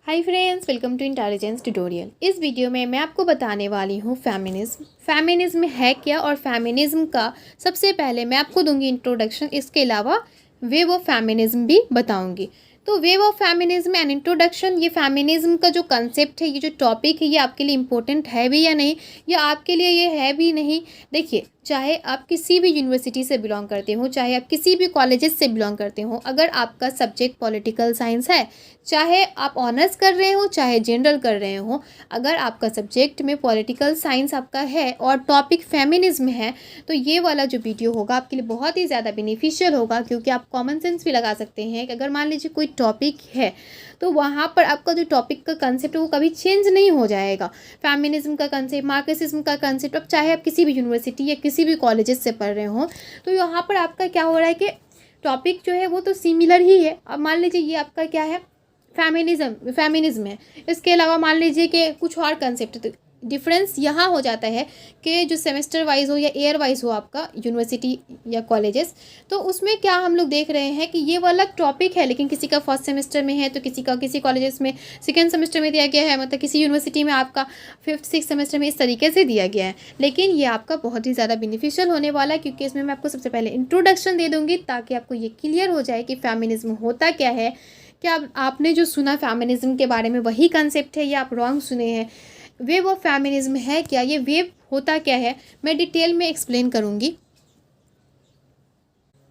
Hi friends, welcome to intelligence tutorial. इस video में मैं आपको बताने वाली हूँ फेमिनिज्म है क्या, और फेमिनिज्म का सबसे पहले मैं आपको दूंगी इंट्रोडक्शन। इसके अलावा वेव ऑफ फेमिनिज्म भी बताऊंगी। तो wave of feminism and introduction, ये फेमिनिज्म का जो कंसेप्ट है, ये जो टॉपिक है, ये आपके लिए इम्पोर्टेंट है भी या नहीं, या आपके लिए ये है भी नहीं। देखिए, चाहे आप किसी भी यूनिवर्सिटी से बिलोंग करते हो, चाहे आप किसी भी कॉलेजेस से बिलोंग करते हो, अगर आपका सब्जेक्ट पॉलिटिकल साइंस है, चाहे आप ऑनर्स कर रहे हो चाहे जनरल कर रहे हो, अगर आपका सब्जेक्ट में पॉलिटिकल साइंस आपका है और टॉपिक फेमिनिज्म है, तो ये वाला जो वीडियो होगा आपके लिए बहुत ही ज़्यादा बेनिफिशियल होगा। क्योंकि आप कॉमन सेंस भी लगा सकते हैं कि अगर मान लीजिए कोई टॉपिक है तो वहाँ पर आपका जो टॉपिक का कंसेप्ट है वो कभी चेंज नहीं हो जाएगा। फेमिनिज्म का कंसेप्ट, मार्क्सिज्म का कंसेप्ट, अब चाहे आप किसी भी यूनिवर्सिटी या किसी भी कॉलेजेस से पढ़ रहे हो, तो यहाँ पर आपका क्या हो रहा है कि टॉपिक जो है वो तो सिमिलर ही है। अब मान लीजिए ये आपका क्या है, फेमिनिज्म है। इसके अलावा मान लीजिए कि कुछ और कंसेप्ट, तो डिफरेंस यहाँ हो जाता है कि जो सेमेस्टर वाइज हो या ईयर वाइज हो आपका यूनिवर्सिटी या कॉलेजेस, तो उसमें क्या हम लोग देख रहे हैं कि ये वाला टॉपिक है, लेकिन किसी का फर्स्ट सेमेस्टर में है तो किसी कॉलेजेस में सेकेंड सेमेस्टर में दिया गया है, मतलब किसी यूनिवर्सिटी में आपका फिफ्थ सिक्स सेमेस्टर में इस तरीके से दिया गया है। लेकिन ये आपका बहुत ही ज़्यादा बेनिफिशियल होने वाला है, क्योंकि इसमें मैं आपको सबसे पहले इंट्रोडक्शन दे दूँगी ताकि आपको ये क्लियर हो जाए कि फेमिनिज्म होता क्या है। क्या आपने जो सुना फेमिनिज्म के बारे में वही कंसेप्ट है या आप रॉन्ग सुने हैं। वेव ऑफ फेमिनिज्म है क्या, ये वेव होता क्या है, मैं डिटेल में एक्सप्लेन करूँगी।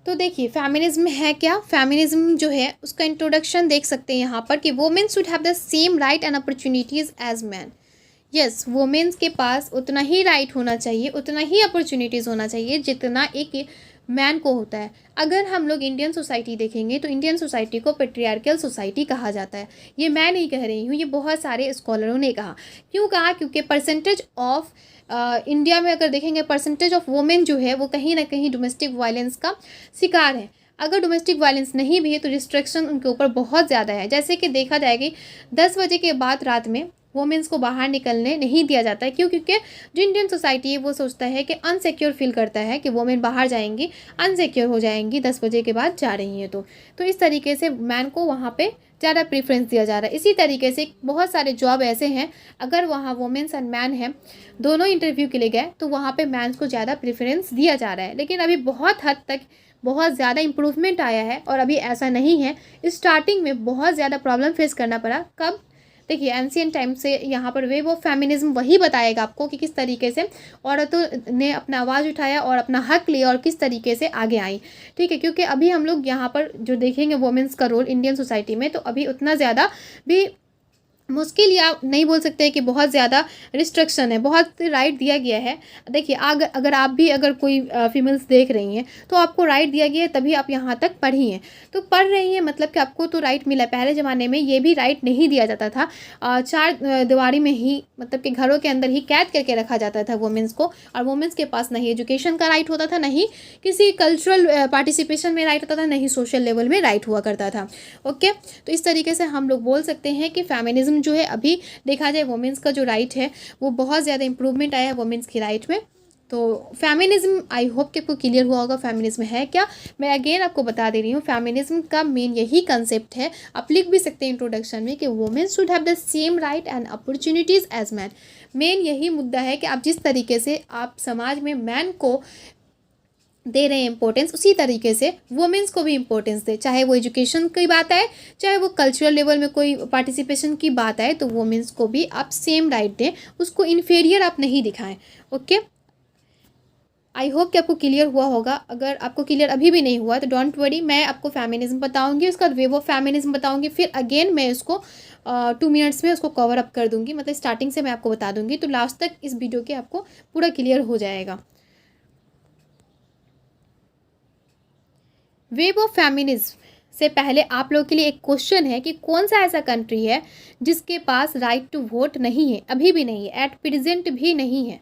तो देखिए, फेमिनिज्म है क्या। फेमिनिज्म जो है उसका इंट्रोडक्शन देख सकते हैं यहाँ पर कि women should have the same right and opportunities as man. Yes, womens के पास उतना ही राइट होना चाहिए, उतना ही अपॉर्चुनिटीज़ होना चाहिए जितना एक मैन को होता है। अगर हम लोग इंडियन सोसाइटी देखेंगे तो इंडियन सोसाइटी को पेट्रियार्कल सोसाइटी कहा जाता है। ये मैं नहीं कह रही हूँ, ये बहुत सारे स्कॉलरों ने कहा। क्यों कहा? क्योंकि परसेंटेज ऑफ इंडिया में अगर देखेंगे, परसेंटेज ऑफ वुमेन जो है वो कहीं ना कहीं डोमेस्टिक वायलेंस का शिकार है। अगर डोमेस्टिक वायलेंस नहीं भी है तो रिस्ट्रिक्शन उनके ऊपर बहुत ज़्यादा है। जैसे कि देखा जाए कि 10 बजे के बाद रात में वुमेन्स को बाहर निकलने नहीं दिया जाता है। क्यों? क्योंकि जो इंडियन सोसाइटी है वो सोचता है कि अनसिक्योर फील करता है कि वुमेन बाहर जाएंगी, अनसिक्योर हो जाएंगी, 10 बजे के बाद जा रही हैं तो इस तरीके से मैन को वहाँ पे ज़्यादा प्रेफरेंस दिया जा रहा है। इसी तरीके से बहुत सारे जॉब ऐसे हैं, अगर वहाँ वुमेन्स एंड मैन हैं, दोनों इंटरव्यू के लिए गए तो वहाँ पे मैंस को ज़्यादा प्रेफरेंस दिया जा रहा है। लेकिन अभी बहुत हद तक बहुत ज़्यादा इम्प्रूवमेंट आया है और अभी ऐसा नहीं है। स्टार्टिंग में बहुत ज़्यादा प्रॉब्लम फेस करना पड़ा। कब? देखिए, एंशियंट टाइम से यहाँ पर वेव ऑफ फेमिनिज्म वही बताएगा आपको कि किस तरीके से औरतों ने अपना आवाज़ उठाया और अपना हक लिया और किस तरीके से आगे आई। ठीक है, क्योंकि अभी हम लोग यहाँ पर जो देखेंगे वुमेन्स का रोल इंडियन सोसाइटी में, तो अभी उतना ज़्यादा भी मुश्किल या नहीं बोल सकते कि बहुत ज़्यादा रिस्ट्रिक्शन है, बहुत राइट दिया गया है। देखिए, अगर आप भी अगर कोई फीमेल्स देख रही हैं तो आपको राइट दिया गया है, तभी आप यहाँ तक पढ़ी हैं। तो पढ़ रही हैं मतलब कि आपको तो राइट मिला। पहले ज़माने में ये भी राइट नहीं दिया जाता था। चार दीवारी में ही, मतलब कि घरों के अंदर ही कैद करके रखा जाता था वुमेन्स को, और वुमेन्स के पास नहीं एजुकेशन का राइट होता था, नहीं किसी कल्चरल पार्टिसिपेशन में राइट होता था, नहीं सोशल लेवल में राइट हुआ करता था। ओके, तो इस तरीके से हम लोग बोल सकते हैं कि फेमिनिज्म जो है, अभी देखा जाए वुमेन्स का जो राइट है वो बहुत ज़्यादा इंप्रूवमेंट आया है वुमेन्स की राइट में। तो फेमिनिज्म, आई होप कि आपको क्लियर हुआ होगा फेमिनिज्म है क्या। मैं अगेन आपको बता दे रही हूँ, फेमिनिज्म का मेन यही कंसेप्ट है। आप लिख भी सकते हैं इंट्रोडक्शन में कि women should have the same right and opportunities as man. Main यही मुद्दा है कि आप जिस तरीके से आप समाज में मैन को दे रहे हैं इंपॉर्टेंस, उसी तरीके से वुमेन्स को भी इंपॉर्टेंस दे। चाहे वो एजुकेशन की बात आए, चाहे वो कल्चरल लेवल में कोई पार्टिसिपेशन की बात आए, तो वुमेन्स को भी आप सेम राइट दें, उसको इन्फीरियर आप नहीं दिखाएं। ओके, आई होप कि आपको क्लियर हुआ होगा। अगर आपको क्लियर अभी भी नहीं हुआ तो डोंट वरी, मैं आपको फेमिनिज्म बताऊंगी, उसका वेव ऑफ फेमिनिज्म बताऊंगी, फिर अगेन मैं उसको 2 मिनट्स में उसको कवर अप कर दूंगी। मतलब स्टार्टिंग से मैं आपको बता दूंगी, तो लास्ट तक इस वीडियो के आपको पूरा क्लियर हो जाएगा। वेव ऑफ फेमिनिज्म से पहले आप लोगों के लिए एक क्वेश्चन है कि कौन सा ऐसा कंट्री है जिसके पास राइट टू वोट नहीं है, अभी भी नहीं है, एट प्रेजेंट भी नहीं है।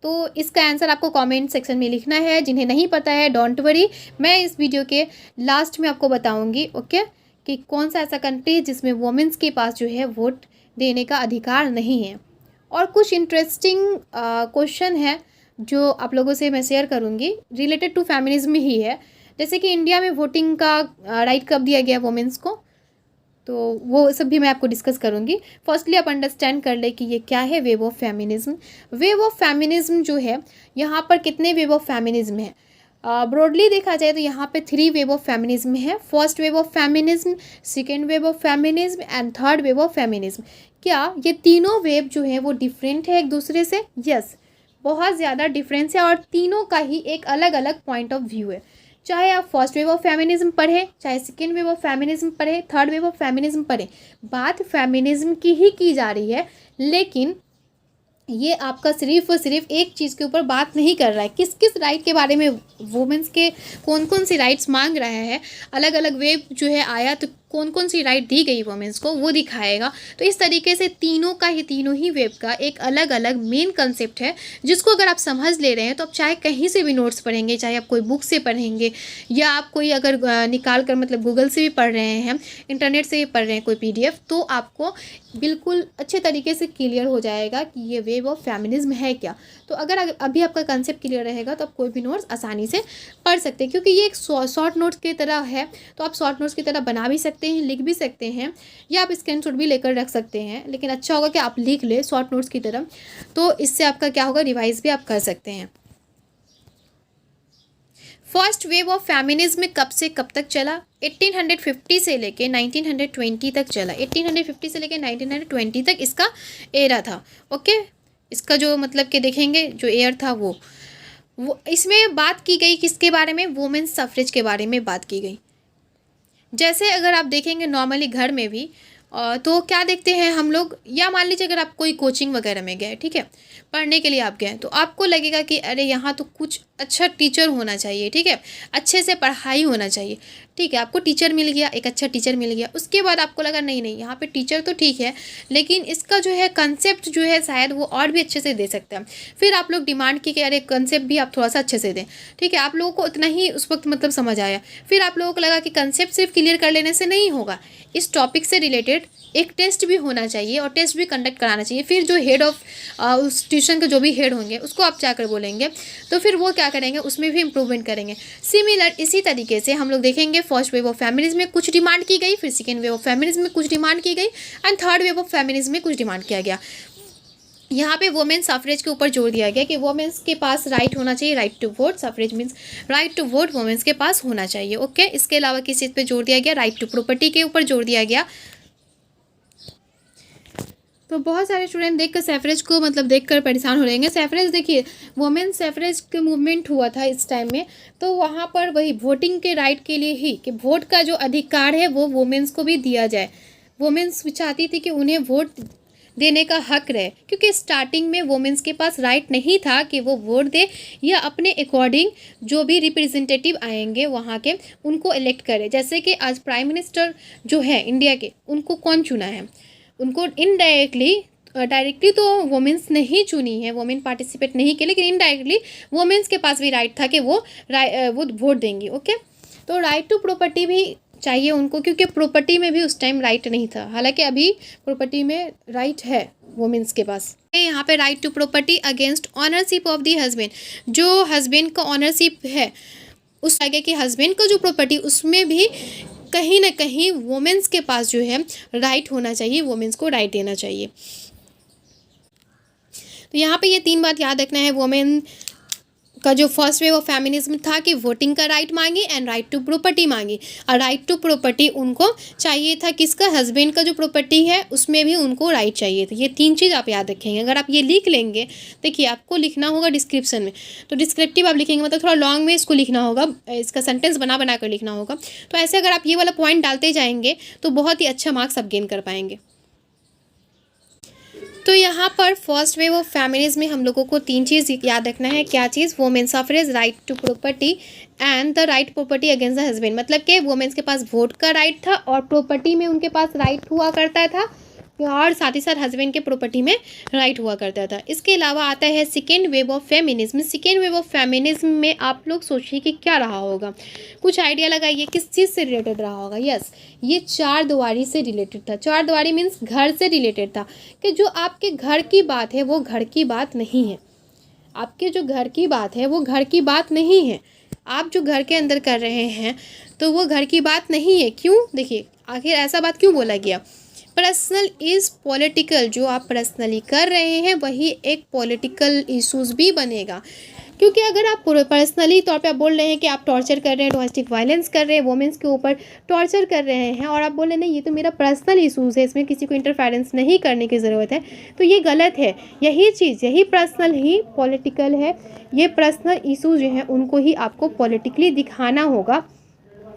तो इसका आंसर आपको कमेंट सेक्शन में लिखना है। जिन्हें नहीं पता है डोंट वरी, मैं इस वीडियो के लास्ट में आपको बताऊंगी। ओके, कि कौन सा ऐसा कंट्री है जिसमें वुमेन्स के पास जो है वोट देने का अधिकार नहीं है। और कुछ इंटरेस्टिंग क्वेश्चन है जो आप लोगों से मैं शेयर करूंगी, रिलेटेड टू फेमिनिज्म ही है। जैसे कि इंडिया में वोटिंग का राइट कब दिया गया वुमेन्स को, तो वो सब भी मैं आपको डिस्कस करूँगी। फर्स्टली आप अंडरस्टैंड कर ले कि ये क्या है wave of feminism. Wave of feminism जो है, यहाँ पर कितने वेव ऑफ फेमिनिज्म है? ब्रॉडली देखा जाए तो यहाँ पे 3 वेव ऑफ फेमिनिज्म है। First wave of feminism, second wave of feminism and third wave of feminism. क्या ये तीनों वेव जो है वो डिफरेंट है एक दूसरे से? यस, बहुत ज़्यादा डिफरेंस है और तीनों का ही एक अलग अलग पॉइंट ऑफ व्यू है। चाहे आप फर्स्ट वेव ऑफ फेमिनिज्म पढ़ें, चाहे सेकेंड वेव ऑफ फेमिनिज्म पढ़ें, थर्ड वेव ऑफ फेमिनिज्म पढ़ें, बात फेमिनिज्म की ही की जा रही है। लेकिन ये आपका सिर्फ और सिर्फ एक चीज़ के ऊपर बात नहीं कर रहा है, किस किस राइट के बारे में वुमेंस के कौन कौन सी राइट्स मांग रहा है, अलग अलग वेव जो है आया तो कौन कौन सी राइट दी गई वुमेंस को, वो दिखाएगा। तो इस तरीके से तीनों ही वेव का एक अलग अलग मेन कंसेप्ट है, जिसको अगर आप समझ ले रहे हैं तो आप चाहे कहीं से भी नोट्स पढ़ेंगे, चाहे आप कोई बुक से पढ़ेंगे या आप कोई अगर निकाल कर मतलब गूगल से भी पढ़ रहे हैं, इंटरनेट से भी पढ़ रहे हैं कोई PDF, तो आपको बिल्कुल अच्छे तरीके से क्लियर हो जाएगा कि ये वेव ऑफ फेमिनिज्म है क्या। तो अगर अभी आपका कंसेप्ट क्लियर रहेगा तो आप कोई भी नोट्स आसानी से पढ़ सकते हैं, क्योंकि ये एक शॉर्ट नोट्स की तरह है। तो आप शॉर्ट नोट्स की तरह बना भी सकते हैं, लिख भी सकते हैं, या आप स्क्रीनशॉट भी लेकर रख सकते हैं। लेकिन अच्छा होगा कि आप लिख ले शॉर्ट नोट्स की तरह, तो इससे आपका क्या होगा, रिवाइज भी आप कर सकते हैं। फर्स्ट वेव ऑफ फेमिनिज्म कब से कब तक चला? 1850 से लेके 1920 तक चला। 1850 से लेके 1920 तक इसका एरा था। ओके, इसका जो मतलब कि देखेंगे जो ईयर था वो इसमें बात की गई किसके बारे में? वुमेन्स सफरेज के बारे में बात की गई। जैसे अगर आप देखेंगे नॉर्मली घर में भी तो क्या देखते हैं हम लोग, या मान लीजिए अगर आप कोई कोचिंग वगैरह में गए, ठीक है, पढ़ने के लिए आप गए, तो आपको लगेगा कि अरे यहाँ तो कुछ अच्छा टीचर होना चाहिए, ठीक है, अच्छे से पढ़ाई होना चाहिए, ठीक है, आपको टीचर मिल गया, एक अच्छा टीचर मिल गया। उसके बाद आपको लगा नहीं नहीं, यहाँ पे टीचर तो ठीक है लेकिन इसका जो है कंसेप्ट जो है शायद वो और भी अच्छे से दे सकता है। फिर आप लोग डिमांड की कि अरे कंसेप्ट भी आप थोड़ा सा अच्छे से दें, ठीक है, आप लोगों को इतना ही उस वक्त मतलब समझ आया। फिर आप लोगों को लगा कि कंसेप्ट सिर्फ क्लियर कर लेने से नहीं होगा, इस टॉपिक से रिलेटेड एक टेस्ट भी होना चाहिए और टेस्ट भी कंडक्ट कराना चाहिए। फिर जो हेड ऑफ उस ट्यूशन के जो भी हेड होंगे उसको आप जाकर बोलेंगे, तो फिर वो क्या करेंगे, उसमें भी इम्प्रूवमेंट करेंगे। सिमिलर इसी तरीके से हम लोग देखेंगे फर्स्ट वेव ऑफ फेमिनिज्म में कुछ डिमांड की गई, फिर सेकेंड वेव ऑफ फेमिनिज्म में कुछ डिमांड की गई and third wave of feminism में कुछ डिमांड किया गया। यहाँ पे वुमेन सफरेज के ऊपर जोर दिया गया कि वुमेन्स के पास राइट होना चाहिए, right to vote. Suffrage means right to vote womens के पास होना चाहिए। ओके, इसके अलावा किस चीज़ पे जोर दिया गया? राइट टू प्रॉपर्टी के ऊपर जोर दिया गया। तो बहुत सारे स्टूडेंट देखकर सैफरेज को मतलब देखकर परेशान हो रहेंगे। सैफरेज देखिए, वुमेन सैफरेज का मूवमेंट हुआ था इस टाइम में, तो वहाँ पर वही वोटिंग के राइट के लिए ही कि वोट का जो अधिकार है वो वुमेन्स को भी दिया जाए। वुमेन्स चाहती थी कि उन्हें वोट देने का हक रहे, क्योंकि स्टार्टिंग में वुमेन्स के पास राइट नहीं था कि वो वोट दे या अपने अकॉर्डिंग जो भी रिप्रेजेंटेटिव आएंगे वहाँ के उनको इलेक्ट करे। जैसे कि आज प्राइम मिनिस्टर जो है इंडिया के, उनको कौन चुना है? उनको इनडायरेक्टली, डायरेक्टली तो वुमेन्स नहीं चुनी है, वुमेन पार्टिसिपेट नहीं किए, लेकिन इनडायरेक्टली वुमेन्स के पास भी राइट था कि वो वोट देंगी। ओके, तो राइट टू प्रॉपर्टी भी चाहिए उनको, क्योंकि प्रॉपर्टी में भी उस टाइम राइट नहीं था, हालांकि अभी प्रॉपर्टी में राइट है वुमेन्स के पास। यहाँ पे right to property against ownership of the husband, जो हस्बैंड का ऑनरशिप है उस आगे कि हस्बैंड का जो प्रॉपर्टी उसमें भी कहीं ना कहीं वुमेन्स के पास जो है राइट होना चाहिए, वुमेन्स को राइट देना चाहिए। तो यहाँ पे ये 3 बात याद रखना है। वुमेन का जो फर्स्ट वेव ऑफ फेमिनिज्म था कि वोटिंग का राइट मांगी एंड राइट टू प्रॉपर्टी मांगी, और राइट टू प्रॉपर्टी उनको चाहिए था किसका? हस्बैंड का जो प्रॉपर्टी है उसमें भी उनको राइट चाहिए था। ये 3 चीज़ आप याद रखेंगे। अगर आप ये लिख लेंगे, देखिए आपको लिखना होगा डिस्क्रिप्शन में, तो डिस्क्रिप्टिव आप लिखेंगे मतलब थोड़ा लॉन्ग में इसको लिखना होगा, इसका सेंटेंस बना कर लिखना होगा। तो ऐसे अगर आप ये वाला पॉइंट डालते जाएंगे तो बहुत ही अच्छा मार्क्स आप गेन कर पाएंगे। तो यहाँ पर फर्स्ट वेव ऑफ फेमिनिज्म में हम लोगों को 3 चीज़ याद रखना है। क्या चीज़? Women suffrage, right to property and the right property against the husband. मतलब कि वुमेन्स के पास वोट का राइट था और प्रॉपर्टी में उनके पास राइट हुआ करता था, और साथ ही साथ हस्बैंड के प्रॉपर्टी में राइट हुआ करता था। इसके अलावा आता है second wave of feminism. Second wave of feminism में आप लोग सोचिए कि क्या रहा होगा, कुछ आइडिया लगाइए किस चीज़ से रिलेटेड रहा होगा। यस, ये 4 दीवारी से रिलेटेड था। 4 दीवारी मीन्स घर से रिलेटेड था, कि जो आपके घर की बात है वो घर की बात नहीं है। आपके जो घर की बात है वो घर की बात नहीं है। आप जो घर के अंदर कर रहे हैं तो वो घर की बात नहीं है। क्यों? देखिए, आखिर ऐसा बात क्यों बोला गया? पर्सनल इज़ पॉलिटिकल, जो आप पर्सनली कर रहे हैं वही एक पॉलिटिकल इश्यूज़ भी बनेगा। क्योंकि अगर आप पर्सनली तौर पे आप बोल रहे हैं कि आप टॉर्चर कर रहे हैं, डोमेस्टिक वायलेंस कर रहे हैं, वुमेन्स के ऊपर टॉर्चर कर रहे हैं, और आप बोल रहे हैं नहीं ये तो मेरा पर्सनल इशूज़ है, इसमें किसी को इंटरफेरेंस नहीं करने की ज़रूरत है, तो ये गलत है। यही चीज़, यही पर्सनल ही पॉलिटिकल है। ये पर्सनल इशूज़ जो हैं उनको ही आपको पॉलिटिकली दिखाना होगा,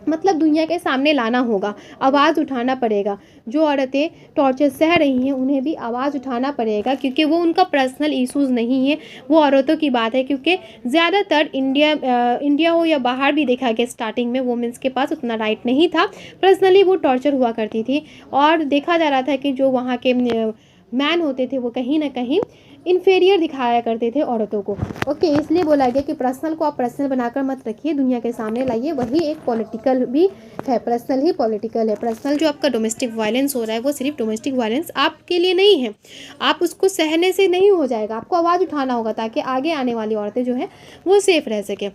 मतलब दुनिया के सामने लाना होगा, आवाज़ उठाना पड़ेगा। जो औरतें टॉर्चर सह रही हैं उन्हें भी आवाज़ उठाना पड़ेगा, क्योंकि वो उनका पर्सनल इश्यूज़ नहीं है, वो औरतों की बात है। क्योंकि ज़्यादातर इंडिया हो या बाहर भी देखा गया, स्टार्टिंग में वुमेन्स के पास उतना राइट नहीं था, पर्सनली वो टॉर्चर हुआ करती थी, और देखा जा रहा था कि जो वहाँ के मैन होते थे वो कहीं ना कहीं इन्फेरियर दिखाया करते थे औरतों को। ओके, इसलिए बोला गया कि पर्सनल को आप पर्सनल बनाकर मत रखिए, दुनिया के सामने लाइए, वही एक पॉलिटिकल भी है, पर्सनल ही पॉलिटिकल है। पर्सनल जो आपका डोमेस्टिक वायलेंस हो रहा है वो सिर्फ डोमेस्टिक वायलेंस आपके लिए नहीं है, आप उसको सहने से नहीं हो जाएगा, आपको आवाज़ उठाना होगा ताकि आगे आने वाली औरतें जो हैं वो सेफ़ रह सकें।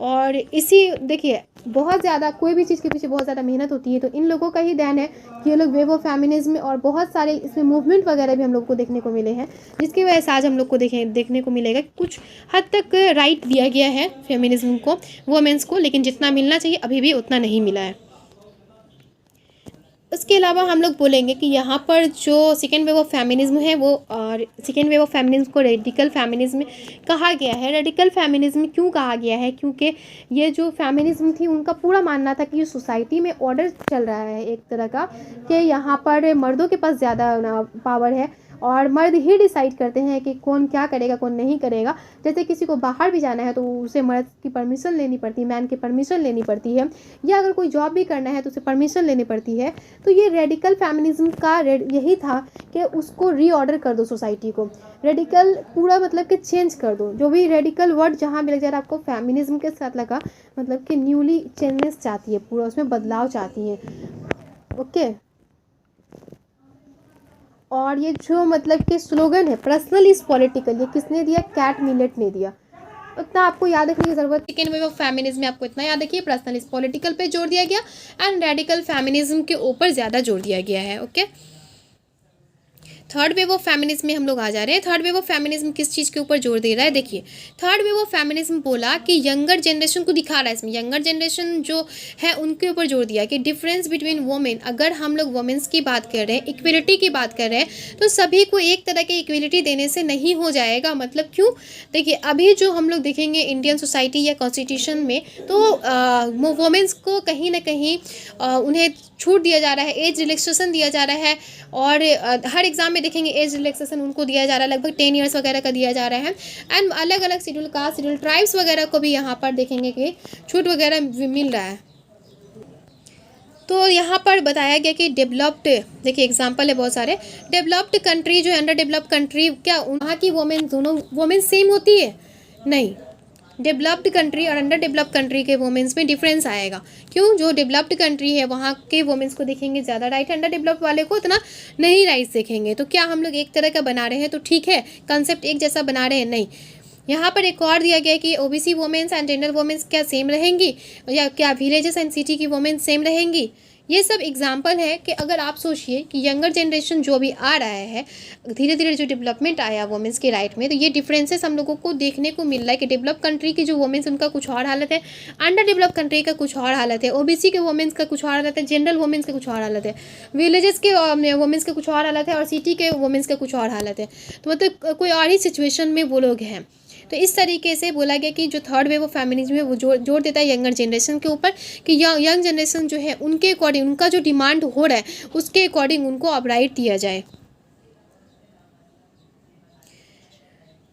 और इसी देखिए, बहुत ज़्यादा कोई भी चीज़ के पीछे बहुत ज़्यादा मेहनत होती है, तो इन लोगों का ही देन है कि ये लोग वेव ऑफ फेमिनिज्म और बहुत सारे इसमें मूवमेंट वगैरह भी हम लोग को देखने को मिले हैं, जिसकी वजह से आज हम लोग को देखने को मिलेगा कि कुछ हद तक राइट दिया गया है फेमिनिज्म को, वुमेन्स को, लेकिन जितना मिलना चाहिए अभी भी उतना नहीं मिला है। उसके अलावा हम लोग बोलेंगे कि यहाँ पर जो सेकेंड वेव ऑफ फेमिनिज्म है वो, और सेकेंड वेव ऑफ फेमिनिज्म को रेडिकल फेमिनिज्म कहा गया है। रेडिकल फेमिनिज्म क्यों कहा गया है? क्योंकि ये जो फेमिनिज्म थी उनका पूरा मानना था कि ये सोसाइटी में ऑर्डर चल रहा है एक तरह का, कि यहाँ पर मर्दों के पास ज़्यादा पावर है और मर्द ही डिसाइड करते हैं कि कौन क्या करेगा कौन नहीं करेगा। जैसे किसी को बाहर भी जाना है तो उसे मर्द की परमिशन लेनी पड़ती है, मैन की परमिशन लेनी पड़ती है, या अगर कोई जॉब भी करना है तो उसे परमिशन लेनी पड़ती है। तो ये रेडिकल फेमिनिज्म का यही था कि उसको रीऑर्डर कर दो सोसाइटी को, रेडिकल पूरा मतलब कि चेंज कर दो। जो भी रेडिकल वर्ड जहाँ भी लग जा रहा है आपको फेमिनिज्म के साथ लगा, मतलब कि न्यूली चेंजेस चाहती है, पूरा उसमें बदलाव चाहती है। ओके, और ये जो मतलब कि स्लोगन है पर्सनल इज पॉलिटिकल, ये किसने दिया? कैट मिलेट ने दिया। उतना आपको याद रखने की जरूरत। सेकेंड वेव ऑफ फेमिनिज्म में आपको इतना याद रखिए, पर्सनल इज पॉलिटिकल पे जोर दिया गया एंड रेडिकल फेमिनिज्म के ऊपर ज़्यादा जोर दिया गया है। Okay, third wave of feminism में हम लोग आ जा रहे हैं। थर्ड वेव ऑफ फेमिनिज्म किस चीज़ के ऊपर जोर दे रहा है? देखिए, थर्ड वेव ऑफ फेमिनिज्म बोला कि यंगर जनरेशन को दिखा रहा है, इसमें यंगर जनरेशन जो है उनके ऊपर जोर दिया कि डिफरेंस बिटवीन वुमेन, अगर हम लोग वुमेन्स की बात कर रहे हैं, इक्वलिटी की बात कर रहे हैं, तो सभी को एक तरह की इक्वलिटी देने से नहीं हो जाएगा। मतलब क्यों? देखिए, अभी जो हम लोग देखेंगे इंडियन सोसाइटी या कॉन्स्टिट्यूशन में, तो वुमेन्स को कहीं ना कहीं उन्हें छूट दिया जा रहा है, एज रिलैक्सेशन दिया जा रहा है, और हर एग्जाम में देखेंगे एज रिलैक्सेशन उनको दिया जा रहा है, लगभग 10 ईयर्स वगैरह का दिया जा रहा है। एंड अलग अलग शेड्यूल कास्ट, शेड्यूल ट्राइब्स वगैरह को भी यहाँ पर देखेंगे कि छूट वगैरह मिल रहा है। तो यहाँ पर बताया गया कि डेवलप्ड, देखिए एग्जांपल है बहुत सारे, डेवलप्ड कंट्री जो अंडर डेवलप्ड कंट्री, क्या वहाँ की वोमेन, दोनों वोमेन सेम होती है? नहीं, डेवलप्ड कंट्री और अंडर डेवलप्ड कंट्री के वुमेन्स में डिफरेंस आएगा। क्यों? जो डेवलप्ड कंट्री है वहाँ के वुमेन्स को देखेंगे ज़्यादा राइट, अंडर डेवलप्ड वाले को उतना नहीं राइट्स देखेंगे। तो क्या हम लोग एक तरह का बना रहे हैं तो ठीक है, कंसेप्ट एक जैसा बना रहे हैं? नहीं। यहाँ पर एक और दिया गया कि OBC womens and general womens क्या सेम रहेंगी, या क्या विलेजेस एंड सिटी की वुमेन्स सेम रहेंगी? ये सब एग्जाम्पल है कि अगर आप सोचिए कि यंगर जनरेशन जो भी आ रहा है, धीरे धीरे जो डेवलपमेंट आया वुमेन्स के राइट में, तो ये डिफरेंसेस हम लोगों को देखने को मिल रहा है कि डेवलप कंट्री की जो वुमेन्स उनका कुछ और हालत है, अंडर डेवलप कंट्री का कुछ और हालत है, ओबीसी के वुमेन्स का कुछ और हालत है, जनरल वुमेन्स का कुछ और हालत है, विलेजेस के वुमेन्स का कुछ और हालत है, और सिटी के वुमेन्स का कुछ और हालत है। तो मतलब कोई और ही सिचुएशन में वो लोग हैं। तो इस तरीके से बोला गया कि जो थर्ड वेव ऑफ फेमिनिज्म है वो जोर देता है यंगर जनरेशन के ऊपर, कि यंग जनरेशन जो है उनके अकॉर्डिंग, उनका जो डिमांड हो रहा है उसके अकॉर्डिंग उनको अब राइट दिया जाए।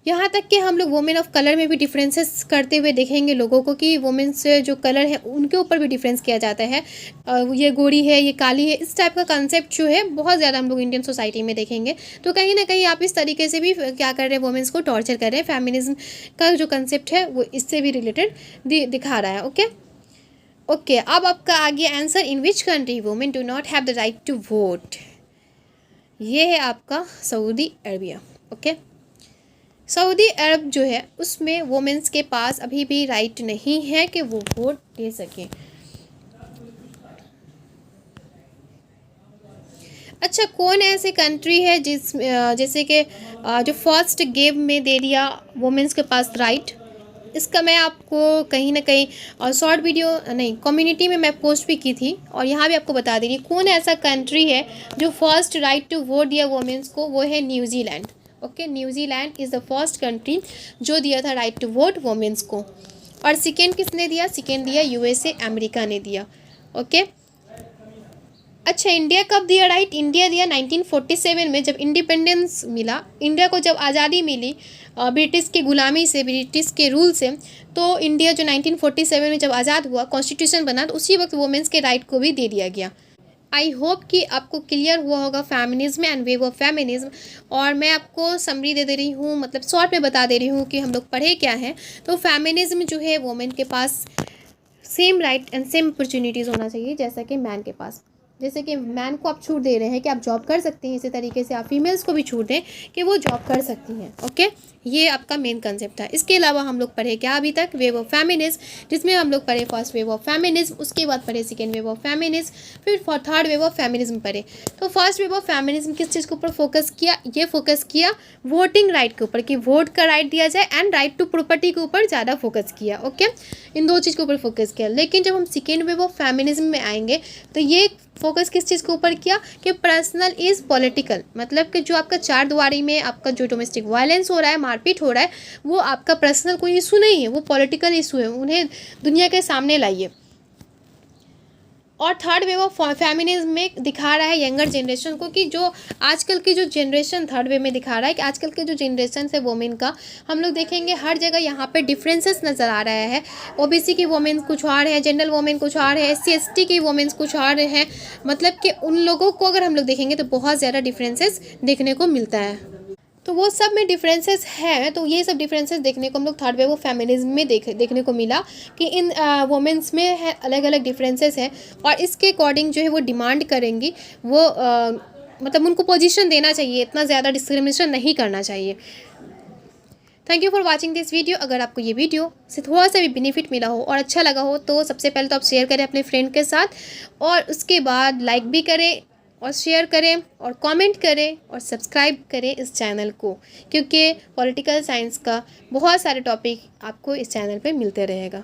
यहाँ तक कि हम लोग वुमेन ऑफ कलर में भी डिफरेंसेस करते हुए देखेंगे लोगों को, कि वुमेन्स जो कलर है उनके ऊपर भी डिफरेंस किया जाता है, ये गोरी है, ये काली है, इस टाइप का कंसेप्ट जो है बहुत ज़्यादा हम लोग इंडियन सोसाइटी में देखेंगे। तो कहीं ना कहीं आप इस तरीके से भी क्या कर रहे हैं, वुमेन्स को टॉर्चर कर रहे हैं। फेमिनिज्म का जो कंसेप्ट है वो इससे भी रिलेटेड दिखा रहा है। ओके, अब आपका आ गया answer, in which country women do not have the right to vote. ये है आपका Saudi Arabia. Okay, Saudi Arab जो है उसमें वुमेन्स के पास अभी भी राइट नहीं है कि वो वोट दे सकें। अच्छा, कौन ऐसे कंट्री है जैसे कि जो फर्स्ट गेव में दे दिया वुमेन्स के पास राइट? इसका मैं आपको कहीं ना कहीं और शॉर्ट वीडियो नहीं कम्युनिटी में मैं पोस्ट भी की थी, और यहाँ भी आपको बता दे रही हूँ कौन ऐसा कंट्री है जो फर्स्ट राइट टू वोट दिया वुमेन्स को। वो है New Zealand. Okay, New Zealand is the first country जो दिया था राइट टू वोट वुमेन्स को। और सेकेंड किसने दिया? सेकेंड दिया यूएसए, अमेरिका ने दिया। ओके, अच्छा, इंडिया कब दिया राइट? इंडिया दिया 1947 में, जब इंडिपेंडेंस मिला, इंडिया को जब आज़ादी मिली ब्रिटिश की गुलामी से, ब्रिटिश के रूल से। तो इंडिया जो 1947 में जब आज़ाद हुआ, कॉन्स्टिट्यूशन बना, तो उसी वक्त वुमेन्स के राइट को भी दे दिया गया। आई होप कि आपको क्लियर हुआ होगा feminism and wave of feminism. और मैं आपको समरी दे रही हूँ, मतलब शॉर्ट में बता दे रही हूँ कि हम लोग पढ़े क्या हैं। तो फेमिनिज्म जो है, वुमेन के पास same right and same opportunities होना चाहिए जैसा कि मैन के पास। जैसे कि मैन को आप छूट दे रहे हैं कि आप जॉब कर सकते हैं, इसी तरीके से आप फीमेल्स को भी छूट दें कि वो जॉब कर सकती हैं। ओके, ये आपका मेन कंसेप्ट था। इसके अलावा हम लोग पढ़े क्या अभी तक? वेव ऑफ फेमिनिज्म, जिसमें हम लोग पढ़े फर्स्ट वेव ऑफ फेमिनिज्म, उसके बाद पढ़े सेकेंड वेव ऑफ फेमिनिज्म, फिर थर्ड वेव ऑफ फेमिनिज्म पढ़े। तो फर्स्ट वेव ऑफ फेमिनिज्म किस चीज़ के ऊपर फोकस किया? ये फोकस किया वोटिंग राइट के ऊपर, कि वोट का राइट दिया जाए, एंड राइट टू प्रॉपर्टी के ऊपर ज़्यादा फोकस किया। ओके, इन दो चीज़ के ऊपर फोकस किया। लेकिन जब हम सेकेंड वेव ऑफ फेमिनिज्म में आएंगे तो ये फोकस किस चीज़ के ऊपर किया कि पर्सनल इज़ पॉलिटिकल, मतलब कि जो आपका चार दीवारी में आपका जो डोमेस्टिक वायलेंस हो रहा है, मारपीट हो रहा है, वो आपका पर्सनल कोई इशू नहीं है, वो पॉलिटिकल इशू है, उन्हें दुनिया के सामने लाइए। और थर्ड वेव ऑफ फेमिनिज्म में दिखा रहा है यंगर जनरेशन को, कि जो आजकल की जो जनरेशन, थर्ड वे में दिखा रहा है कि आजकल के जो जनरेशन है वोमेन का, हम लोग देखेंगे हर जगह यहाँ पे डिफरेंसेस नज़र आ रहा है। ओबीसी की वोमेन कुछ और है, जनरल वोमेन कुछ और है, SC ST की वोमेन्स कुछ और हैं। मतलब कि उन लोगों को अगर हम लोग देखेंगे तो बहुत ज़्यादा डिफरेंसेस देखने को मिलता है। तो वो सब में डिफरेंसेस हैं। तो ये सब डिफरेंसेस देखने को हम लोग थर्ड वेव ऑफ फेमिनिज्म में देखने को मिला कि इन वुमेन्स में है अलग अलग डिफरेंसेस हैं, और इसके अकॉर्डिंग जो है वो डिमांड करेंगी, वो मतलब उनको पोजीशन देना चाहिए, इतना ज़्यादा डिस्क्रिमिनेशन नहीं करना चाहिए। Thank you for watching this video. अगर आपको ये वीडियो से थोड़ा सा भी बेनिफिट मिला हो और अच्छा लगा हो, तो सबसे पहले तो आप शेयर करें अपने फ्रेंड के साथ, और उसके बाद लाइक भी करें और शेयर करें और कमेंट करें और सब्सक्राइब करें इस चैनल को, क्योंकि पॉलिटिकल साइंस का बहुत सारे टॉपिक आपको इस चैनल पे मिलते रहेगा।